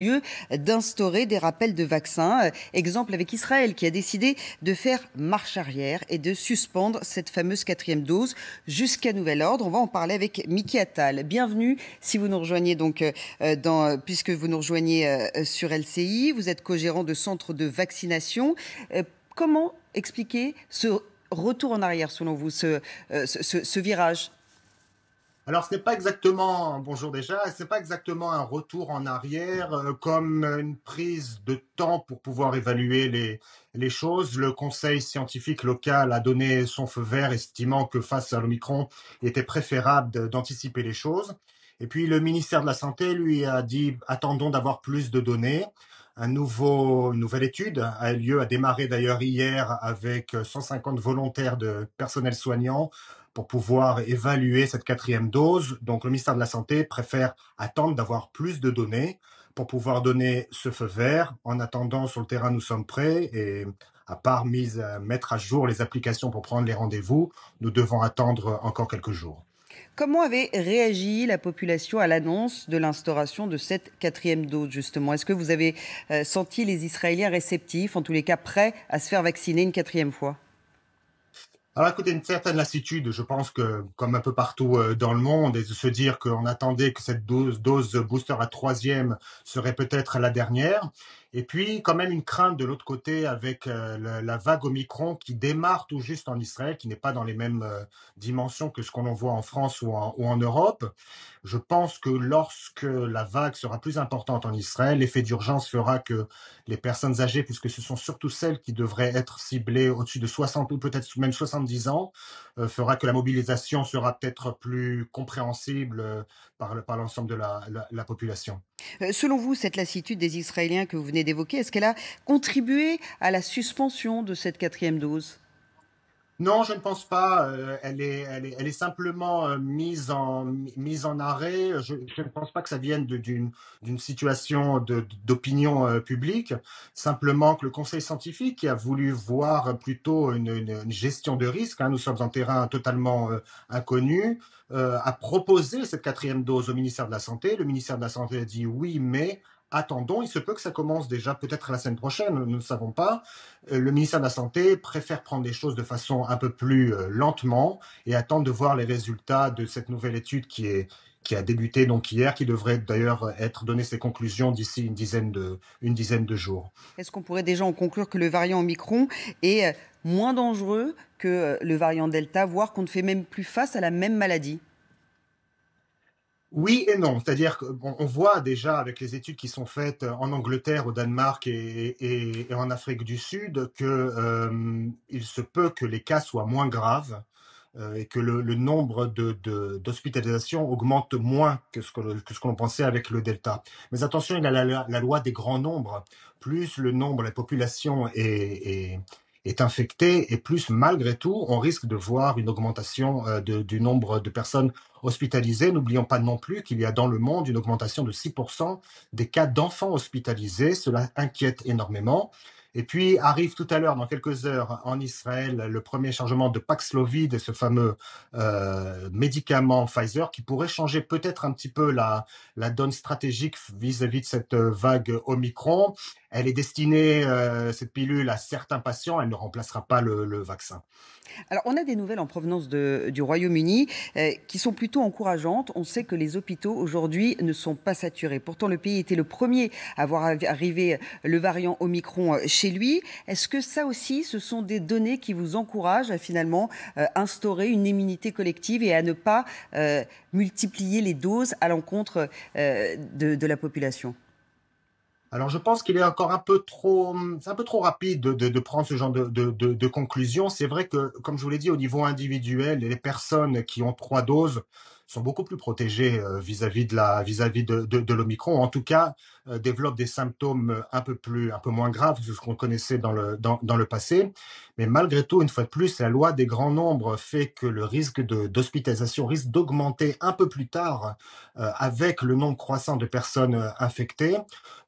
lieu d'instaurer des rappels de vaccins. Exemple avec Israël qui a décidé de faire marche arrière et de suspendre cette fameuse quatrième dose jusqu'à nouvel ordre. On va en parler avec Miki Attal. Bienvenue si vous nous rejoignez puisque vous nous rejoignez sur LCI. Vous êtes co-gérant de centre de vaccination. Comment expliquer ce retour en arrière selon vous, ce virage? Alors, ce n'est pas exactement, bonjour déjà, ce n'est pas exactement un retour en arrière, comme une prise de temps pour pouvoir évaluer les choses. Le conseil scientifique local a donné son feu vert, estimant que face à l'Omicron, il était préférable d'anticiper les choses. Et puis, le ministère de la Santé, lui, a dit, attendons d'avoir plus de données. Une nouvelle étude a démarré d'ailleurs hier avec 150 volontaires de personnel soignant pour pouvoir évaluer cette quatrième dose. Donc, le ministère de la Santé préfère attendre d'avoir plus de données pour pouvoir donner ce feu vert. En attendant, sur le terrain, nous sommes prêts et à part mettre à jour les applications pour prendre les rendez-vous, nous devons attendre encore quelques jours. Comment avait réagi la population à l'annonce de l'instauration de cette quatrième dose, justement? Est-ce que vous avez senti les Israéliens réceptifs, en tous les cas prêts à se faire vacciner une quatrième fois? Alors écoutez, une certaine lassitude, je pense que comme un peu partout dans le monde, et de se dire qu'on attendait que cette dose booster à troisième serait peut-être la dernière. Et puis quand même une crainte de l'autre côté avec la vague Omicron qui démarre tout juste en Israël, qui n'est pas dans les mêmes dimensions que ce qu'on en voit en France ou en Europe. Je pense que lorsque la vague sera plus importante en Israël, l'effet d'urgence fera que les personnes âgées, puisque ce sont surtout celles qui devraient être ciblées au-dessus de 60 ou peut-être même 70 ans, fera que la mobilisation sera peut-être plus compréhensible par l'ensemble de la population. Selon vous, cette lassitude des Israéliens que vous venez d'évoquer, est-ce qu'elle a contribué à la suspension de cette quatrième dose? Non, je ne pense pas. Elle est simplement mise en arrêt. Je ne pense pas que ça vienne d'une situation d'opinion publique. Simplement que le conseil scientifique qui a voulu voir plutôt une gestion de risque, hein, nous sommes en terrain totalement inconnu, a proposé cette quatrième dose au ministère de la Santé. Le ministère de la Santé a dit oui, mais attendons, il se peut que ça commence déjà peut-être la semaine prochaine, nous ne savons pas. Le ministère de la Santé préfère prendre les choses de façon un peu plus lentement et attendre de voir les résultats de cette nouvelle étude qui a débuté donc hier, qui devrait d'ailleurs être donner ses conclusions d'ici une dizaine de jours. Est-ce qu'on pourrait déjà en conclure que le variant Omicron est moins dangereux que le variant Delta, voire qu'on ne fait même plus face à la même maladie? Oui et non, c'est-à-dire qu'on on voit déjà avec les études qui sont faites en Angleterre, au Danemark et en Afrique du Sud que il se peut que les cas soient moins graves et que le nombre d'hospitalisations augmente moins que ce que l'on pensait avec le Delta. Mais attention, il y a la loi des grands nombres. Plus le nombre, la population est infectée, et plus malgré tout, on risque de voir une augmentation du nombre de personnes hospitalisées. N'oublions pas non plus qu'il y a dans le monde une augmentation de 6% des cas d'enfants hospitalisés. Cela inquiète énormément. Et puis arrive tout à l'heure, dans quelques heures, en Israël, le premier chargement de Paxlovid, ce fameux médicament Pfizer, qui pourrait changer peut-être un petit peu la donne stratégique vis-à-vis de cette vague Omicron. Elle est destinée, cette pilule, à certains patients. Elle ne remplacera pas le vaccin. Alors, on a des nouvelles en provenance du Royaume-Uni qui sont plutôt encourageantes. On sait que les hôpitaux aujourd'hui ne sont pas saturés. Pourtant, le pays était le premier à voir arriver le variant Omicron chez lui. Est-ce que ça aussi, ce sont des données qui vous encouragent à finalement instaurer une immunité collective et à ne pas multiplier les doses à l'encontre de la population? Alors, je pense qu'il est encore c'est un peu trop rapide de prendre ce genre de conclusion. C'est vrai que, comme je vous l'ai dit, au niveau individuel, les personnes qui ont 3 doses sont beaucoup plus protégées vis-à-vis de l'Omicron. En tout cas, développent des symptômes un peu moins graves que ce qu'on connaissait dans le passé. Mais malgré tout, une fois de plus, la loi des grands nombres fait que le risque d'hospitalisation risque d'augmenter un peu plus tard, avec le nombre croissant de personnes infectées.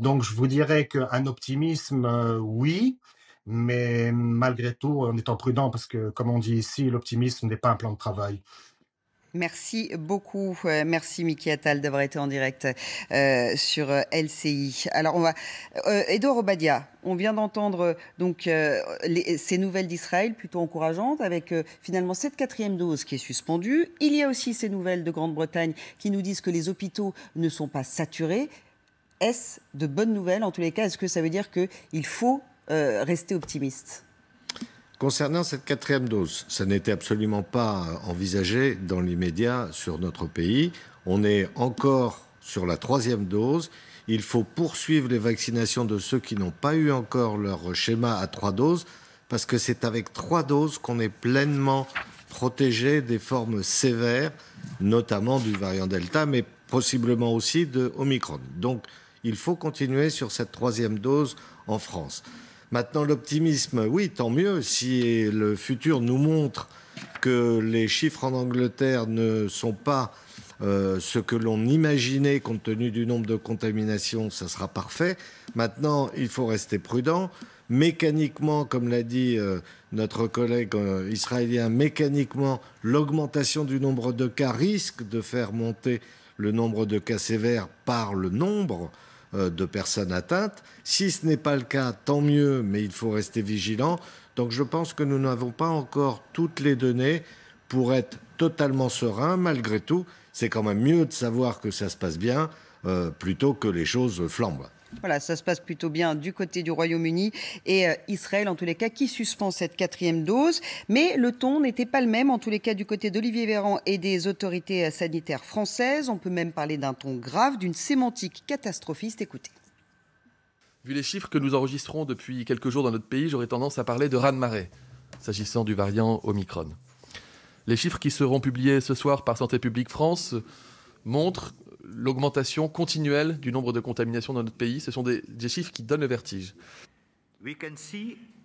Donc je vous dirais qu'un optimisme, oui, mais malgré tout, en étant prudent parce que, comme on dit ici, l'optimisme n'est pas un plan de travail. Merci beaucoup. Merci Miki Attal d'avoir été en direct sur LCI. Alors on va Edouard Obadia, on vient d'entendre ces nouvelles d'Israël plutôt encourageantes avec finalement cette 4e dose qui est suspendue. Il y a aussi ces nouvelles de Grande-Bretagne qui nous disent que les hôpitaux ne sont pas saturés. Est-ce de bonnes nouvelles en tous les cas? Est-ce que ça veut dire qu'il faut rester optimiste? Concernant cette 4e dose, ça n'était absolument pas envisagé dans l'immédiat sur notre pays. On est encore sur la 3e dose. Il faut poursuivre les vaccinations de ceux qui n'ont pas eu encore leur schéma à 3 doses, parce que c'est avec 3 doses qu'on est pleinement protégé des formes sévères, notamment du variant Delta, mais possiblement aussi de Omicron. Donc, il faut continuer sur cette 3e dose en France. Maintenant, l'optimisme, oui, tant mieux si le futur nous montre que les chiffres en Angleterre ne sont pas ce que l'on imaginait compte tenu du nombre de contaminations, ça sera parfait. Maintenant, il faut rester prudent. Mécaniquement, comme l'a dit notre collègue israélien, mécaniquement, l'augmentation du nombre de cas risque de faire monter le nombre de cas sévères par le nombre de personnes atteintes. Si ce n'est pas le cas, tant mieux, mais il faut rester vigilant. Donc je pense que nous n'avons pas encore toutes les données pour être totalement serein. Malgré tout, c'est quand même mieux de savoir que ça se passe bien plutôt que les choses flambent. Voilà, ça se passe plutôt bien du côté du Royaume-Uni et Israël, en tous les cas, qui suspend cette 4e dose. Mais le ton n'était pas le même, en tous les cas, du côté d'Olivier Véran et des autorités sanitaires françaises. On peut même parler d'un ton grave, d'une sémantique catastrophiste. Écoutez. Vu les chiffres que nous enregistrons depuis quelques jours dans notre pays, j'aurais tendance à parler de raz-de-marée, s'agissant du variant Omicron. Les chiffres qui seront publiés ce soir par Santé publique France montrent l'augmentation continuelle du nombre de contaminations dans notre pays. Ce sont des chiffres qui donnent le vertige.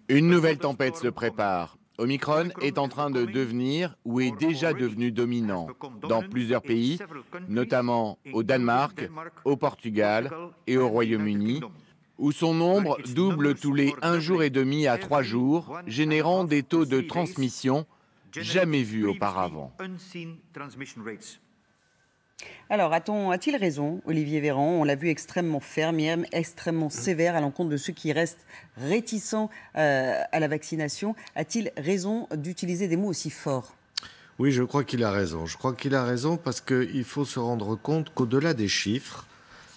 Une nouvelle tempête se prépare. Omicron est en train de devenir ou est déjà devenu dominant dans plusieurs pays, notamment au Danemark, au Portugal et au Royaume-Uni, où son nombre double tous les 1 jour et demi à 3 jours, générant des taux de transmission jamais vus auparavant. Alors, a-t-il raison, Olivier Véran? On l'a vu extrêmement ferme, extrêmement sévère à l'encontre de ceux qui restent réticents à la vaccination. A-t-il raison d'utiliser des mots aussi forts? Oui, je crois qu'il a raison. Je crois qu'il a raison parce qu'il faut se rendre compte qu'au-delà des chiffres,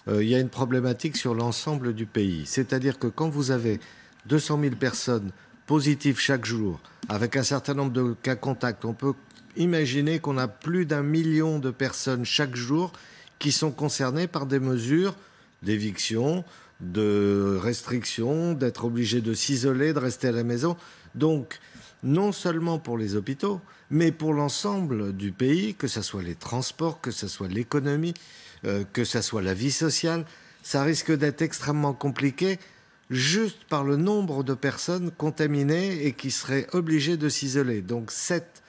il y a une problématique sur l'ensemble du pays. C'est-à-dire que quand vous avez 200 000 personnes positives chaque jour, avec un certain nombre de cas contacts, on peut imaginer qu'on a plus d'1 million de personnes chaque jour qui sont concernées par des mesures d'éviction, de restriction, d'être obligés de s'isoler, de rester à la maison. Donc, non seulement pour les hôpitaux, mais pour l'ensemble du pays, que ce soit les transports, que ce soit l'économie, que ce soit la vie sociale, ça risque d'être extrêmement compliqué juste par le nombre de personnes contaminées et qui seraient obligées de s'isoler. Donc cet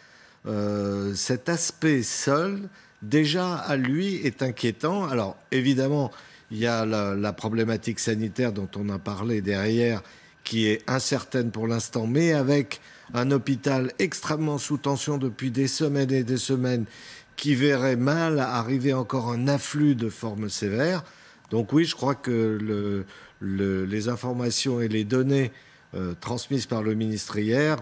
aspect seul, déjà à lui, est inquiétant. Alors évidemment, il y a la problématique sanitaire dont on a parlé derrière, qui est incertaine pour l'instant, mais avec un hôpital extrêmement sous tension depuis des semaines et des semaines, qui verrait mal arriver encore un afflux de formes sévères. Donc oui, je crois que les informations et les données transmises par le ministre hier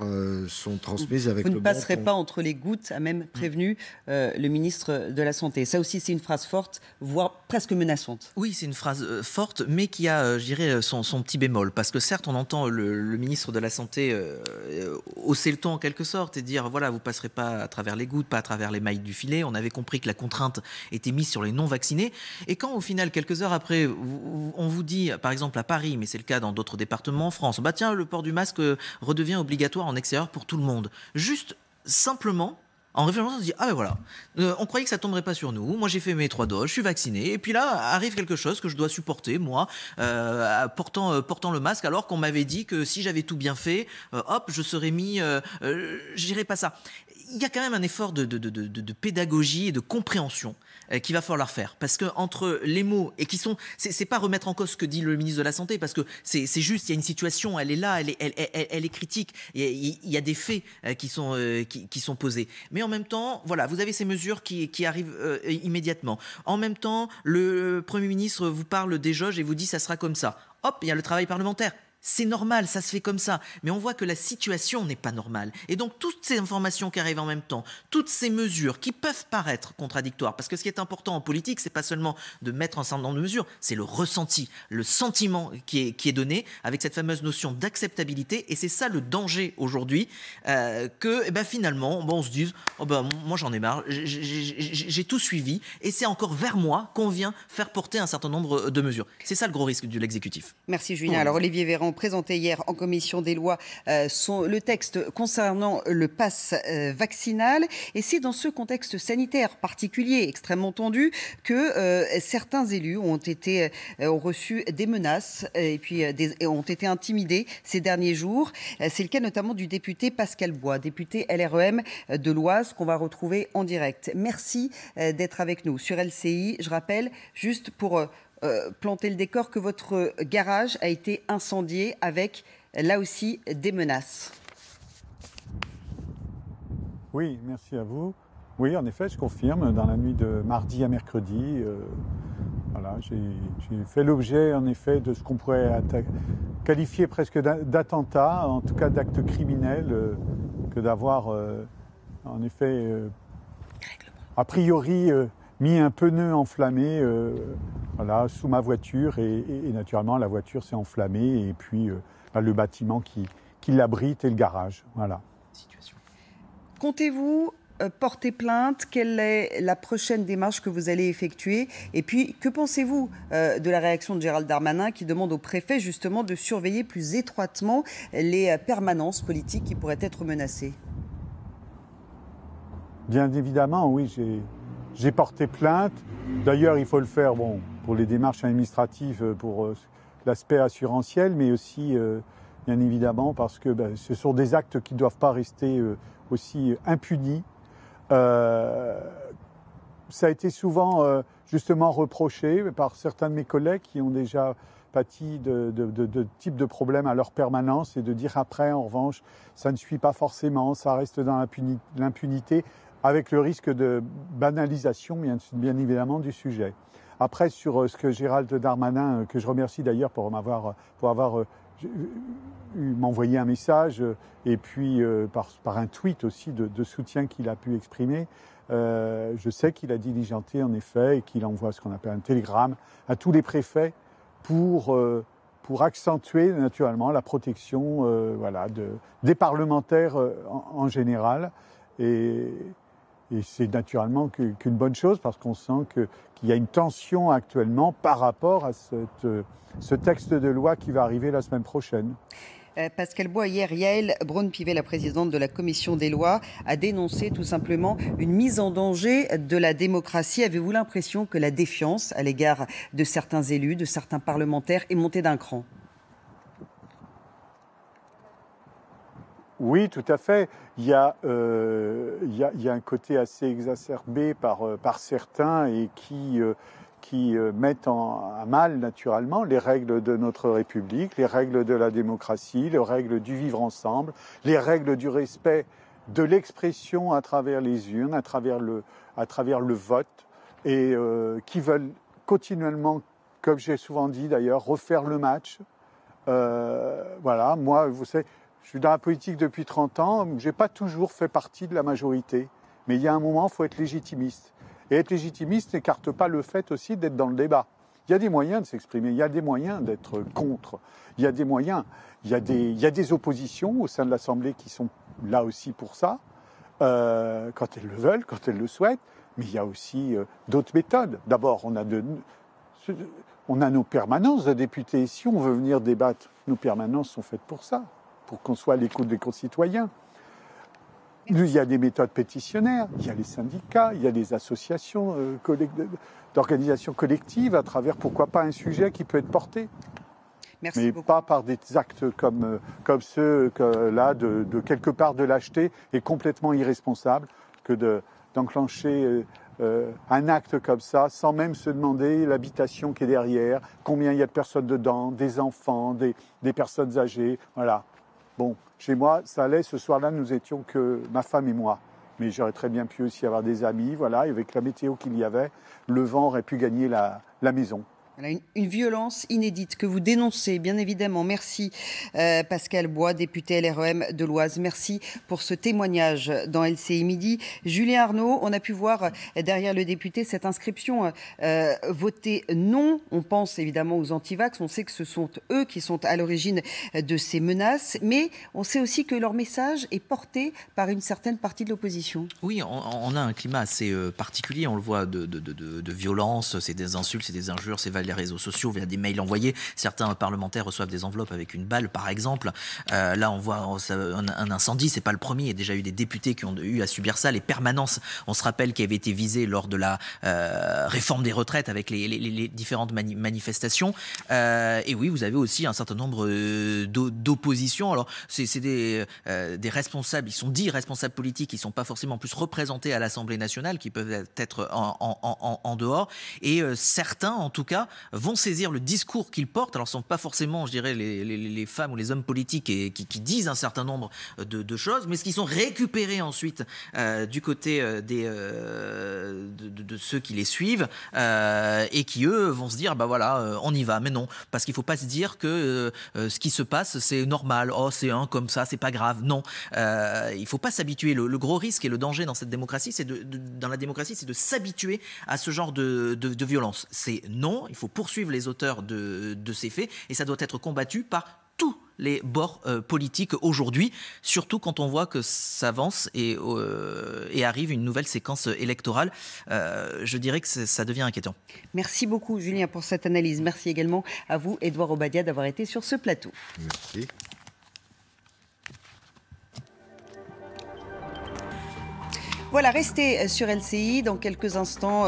sont transmises avec le bon ton. Vous ne passerez pas entre les gouttes, a même prévenu le ministre de la Santé. Ça aussi, c'est une phrase forte, voire presque menaçante. Oui, c'est une phrase forte, mais qui a, je dirais, son petit bémol. Parce que certes, on entend le ministre de la Santé hausser le ton en quelque sorte et dire, voilà, vous ne passerez pas à travers les gouttes, pas à travers les mailles du filet. On avait compris que la contrainte était mise sur les non-vaccinés. Et quand, au final, quelques heures après, on vous dit, par exemple à Paris, mais c'est le cas dans d'autres départements en France, bah tiens, le port du masque redevient obligatoire en extérieur pour tout le monde. Juste, simplement, en réfléchissant, on se dit, ah ben voilà, on croyait que ça tomberait pas sur nous, moi j'ai fait mes 3 doses, je suis vacciné, et puis là, arrive quelque chose que je dois supporter, moi, portant le masque, alors qu'on m'avait dit que si j'avais tout bien fait, hop, je serais mis, je dirais pas ça. il y a quand même un effort de pédagogie et de compréhension qu'il va falloir faire. Parce que entre les mots, et qui sont... C'est pas remettre en cause ce que dit le ministre de la Santé, parce que c'est juste, il y a une situation, elle est là, elle est critique. Il y a des faits qui sont posés. Mais en même temps, voilà, vous avez ces mesures qui arrivent immédiatement. En même temps, le Premier ministre vous parle des jauges et vous dit ça sera comme ça. Hop, il y a le travail parlementaire. C'est normal, ça se fait comme ça. Mais on voit que la situation n'est pas normale. Et donc, toutes ces informations qui arrivent en même temps, toutes ces mesures qui peuvent paraître contradictoires, parce que ce qui est important en politique, c'est pas seulement de mettre un certain nombre de mesures, c'est le ressenti, le sentiment qui est donné avec cette fameuse notion d'acceptabilité. Et c'est ça le danger aujourd'hui, que finalement, on se dise moi j'en ai marre, j'ai tout suivi, et c'est encore vers moi qu'on vient faire porter un certain nombre de mesures. C'est ça le gros risque de l'exécutif. Merci Julien. Alors Olivier Véran présenté hier en commission des lois le texte concernant le pass vaccinal. Et c'est dans ce contexte sanitaire particulier, extrêmement tendu, que certains élus ont reçu des menaces et puis ont été intimidés ces derniers jours. C'est le cas notamment du député Pascal Bois, député LREM de l'Oise, qu'on va retrouver en direct. Merci d'être avec nous sur LCI. Je rappelle, juste pour... planter le décor, que votre garage a été incendié avec, là aussi, des menaces. Oui, merci à vous. Oui, en effet, je confirme, dans la nuit de mardi à mercredi, j'ai fait l'objet, en effet, de ce qu'on pourrait qualifier presque d'attentat, en tout cas d'acte criminel, que d'avoir, en effet, a priori... mis un pneu enflammé sous ma voiture et naturellement la voiture s'est enflammée et puis le bâtiment qui l'abrite et le garage. Voilà. Comptez-vous porter plainte? Quelle est la prochaine démarche que vous allez effectuer? Et puis, que pensez-vous de la réaction de Gérald Darmanin qui demande au préfet justement de surveiller plus étroitement les permanences politiques qui pourraient être menacées? Bien évidemment, oui, j'ai porté plainte. D'ailleurs, il faut le faire pour les démarches administratives, pour l'aspect assurantiel, mais aussi, bien évidemment, parce que ce sont des actes qui ne doivent pas rester aussi impunis. Ça a été souvent justement reproché par certains de mes collègues qui ont déjà pâti de types de problèmes à leur permanence et de dire après, en revanche, ça ne suit pas forcément, ça reste dans l'impunité, avec le risque de banalisation, bien évidemment, du sujet. Après, sur ce que Gérald Darmanin, que je remercie d'ailleurs pour avoir m'envoyé un message, et puis par un tweet aussi de soutien qu'il a pu exprimer, je sais qu'il a diligenté en effet, et qu'il envoie ce qu'on appelle un télégramme à tous les préfets pour accentuer naturellement la protection des parlementaires en général. Et c'est naturellement qu'une bonne chose, parce qu'on sent qu'il y a une tension actuellement par rapport à ce texte de loi qui va arriver la semaine prochaine. Pascal Bois, hier, Yaël Braun-Pivet, la présidente de la commission des lois, a dénoncé tout simplement une mise en danger de la démocratie. Avez-vous l'impression que la défiance à l'égard de certains élus, de certains parlementaires est montée d'un cran ? Oui, tout à fait. Il y a un côté assez exacerbé par certains et qui mettent à mal naturellement les règles de notre République, les règles de la démocratie, les règles du vivre ensemble, les règles du respect de l'expression à travers les urnes, à travers le vote, et qui veulent continuellement, comme j'ai souvent dit d'ailleurs, refaire le match. Moi, vous savez, je suis dans la politique depuis 30 ans, je n'ai pas toujours fait partie de la majorité. Mais il y a un moment, il faut être légitimiste. Et être légitimiste n'écarte pas le fait aussi d'être dans le débat. Il y a des moyens de s'exprimer, il y a des moyens d'être contre, il y a des moyens, il y a des oppositions au sein de l'Assemblée qui sont là aussi pour ça, quand elles le veulent, quand elles le souhaitent, mais il y a aussi d'autres méthodes. D'abord, on a nos permanences de députés. Si on veut venir débattre, nos permanences sont faites pour ça, pour qu'on soit à l'écoute des concitoyens. Il y a des méthodes pétitionnaires, il y a les syndicats, il y a des associations d'organisations collectives à travers, pourquoi pas, un sujet qui peut être porté. Merci mais beaucoup. pas par des actes comme ceux là de quelque part de lâcheté et complètement irresponsable que d'enclencher un acte comme ça sans même se demander l'habitation qui est derrière, combien il y a de personnes dedans, des enfants, des personnes âgées, voilà. Bon, chez moi, ça allait, ce soir-là, nous étions que ma femme et moi. Mais j'aurais très bien pu aussi avoir des amis, voilà, et avec la météo qu'il y avait, le vent aurait pu gagner la maison. Voilà, une violence inédite que vous dénoncez, bien évidemment. Merci Pascal Bois, député LREM de l'Oise. Merci pour ce témoignage dans LCI Midi. Julien Arnaud, on a pu voir derrière le député cette inscription voter non. On pense évidemment aux antivax. On sait que ce sont eux qui sont à l'origine de ces menaces. Mais on sait aussi que leur message est porté par une certaine partie de l'opposition. Oui, on a un climat assez particulier. On le voit de violence, c'est des insultes, c'est des injures, c'est les réseaux sociaux, via des mails envoyés. Certains parlementaires reçoivent des enveloppes avec une balle, par exemple. Là, on voit un incendie, c'est pas le premier. Il y a déjà eu des députés qui ont eu à subir ça. Les permanences, on se rappelle, qui avaient été visées lors de la réforme des retraites avec les différentes manifestations. Et oui, vous avez aussi un certain nombre d'oppositions. Alors, c'est des responsables, ils sont dits responsables politiques, ils ne sont pas forcément plus représentés à l'Assemblée nationale, qui peuvent être en dehors. Et certains, en tout cas, vont saisir le discours qu'ils portent. Alors, ce ne sont pas forcément, je dirais, les femmes ou les hommes politiques qui disent un certain nombre de choses, mais ce qui sont récupérés ensuite du côté de ceux qui les suivent et qui, eux, vont se dire, bah voilà, on y va. Mais non, parce qu'il ne faut pas se dire que ce qui se passe, c'est normal. Oh, c'est un comme ça, c'est pas grave. Non, il ne faut pas s'habituer. Le gros risque et le danger dans cette démocratie, dans la démocratie, c'est de s'habituer à ce genre de violence. C'est non, il faut poursuivre les auteurs de ces faits et ça doit être combattu par tous les bords politiques aujourd'hui, surtout quand on voit que ça avance et arrive une nouvelle séquence électorale. Je dirais que ça devient inquiétant. Merci beaucoup Julien pour cette analyse. Merci également à vous, Edouard Obadia, d'avoir été sur ce plateau. Merci. Voilà, restez sur LCI dans quelques instants.